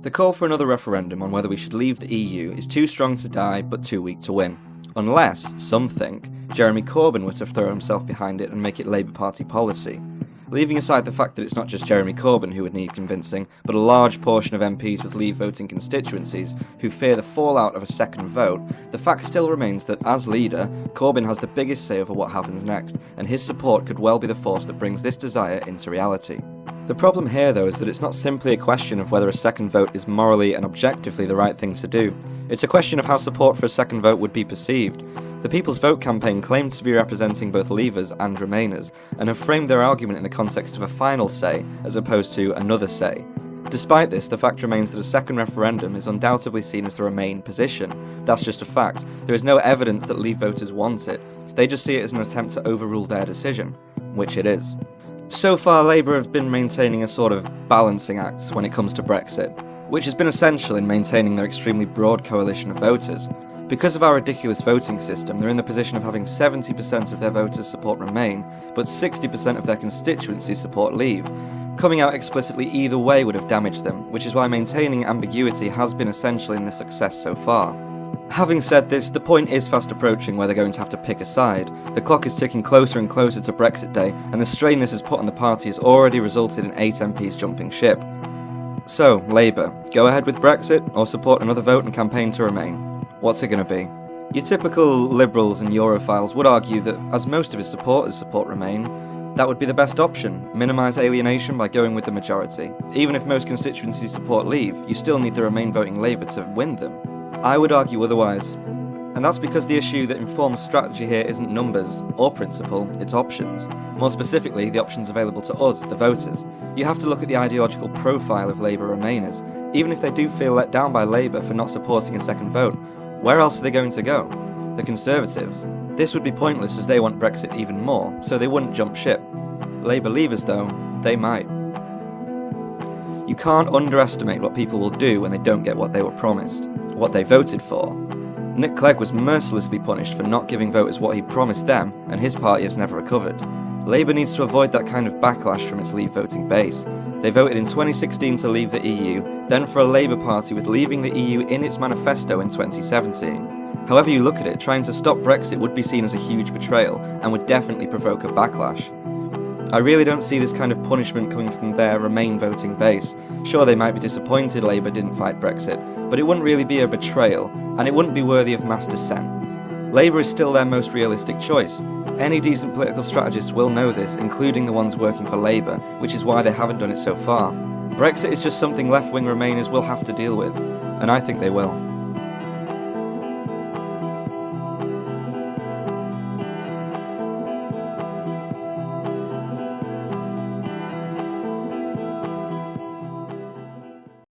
The call for another referendum on whether we should leave the EU is too strong to die but too weak to win. Unless, some think, Jeremy Corbyn were to throw himself behind it and make it Labour Party policy. Leaving aside the fact that it's not just Jeremy Corbyn who would need convincing, but a large portion of MPs with Leave voting constituencies who fear the fallout of a second vote, the fact still remains that, as leader, Corbyn has the biggest say over what happens next, and his support could well be the force that brings this desire into reality. The problem here, though, is that it's not simply a question of whether a second vote is morally and objectively the right thing to do. It's a question of how support for a second vote would be perceived. The People's Vote campaign claims to be representing both Leavers and Remainers, and have framed their argument in the context of a final say, as opposed to another say. Despite this, the fact remains that a second referendum is undoubtedly seen as the Remain position. That's just a fact. There is no evidence that Leave voters want it. They just see it as an attempt to overrule their decision, which it is. So far, Labour have been maintaining a sort of balancing act when it comes to Brexit, which has been essential in maintaining their extremely broad coalition of voters. Because of our ridiculous voting system, they're in the position of having 70% of their voters support Remain, but 60% of their constituencies support Leave. Coming out explicitly either way would have damaged them, which is why maintaining ambiguity has been essential in their success so far. Having said this, the point is fast approaching where they're going to have to pick a side. The clock is ticking closer and closer to Brexit Day, and the strain this has put on the party has already resulted in 8 MPs jumping ship. So, Labour, go ahead with Brexit, or support another vote and campaign to Remain? What's it going to be? Your typical Liberals and Europhiles would argue that, as most of his supporters support Remain, that would be the best option, minimise alienation by going with the majority. Even if most constituencies support Leave, you still need the Remain voting Labour to win them. I would argue otherwise. And that's because the issue that informs strategy here isn't numbers or principle, it's options. More specifically, the options available to us, the voters. You have to look at the ideological profile of Labour Remainers. Even if they do feel let down by Labour for not supporting a second vote, where else are they going to go? The Conservatives. This would be pointless as they want Brexit even more, so they wouldn't jump ship. Labour Leavers, though, they might. You can't underestimate what people will do when they don't get what they were promised, what they voted for. Nick Clegg was mercilessly punished for not giving voters what he promised them, and his party has never recovered. Labour needs to avoid that kind of backlash from its Leave voting base. They voted in 2016 to leave the EU, then for a Labour Party with leaving the EU in its manifesto in 2017. However you look at it, trying to stop Brexit would be seen as a huge betrayal, and would definitely provoke a backlash. I really don't see this kind of punishment coming from their Remain voting base. Sure, they might be disappointed Labour didn't fight Brexit, but it wouldn't really be a betrayal, and it wouldn't be worthy of mass dissent. Labour is still their most realistic choice. Any decent political strategist will know this, including the ones working for Labour, which is why they haven't done it so far. Brexit is just something left-wing Remainers will have to deal with, and I think they will.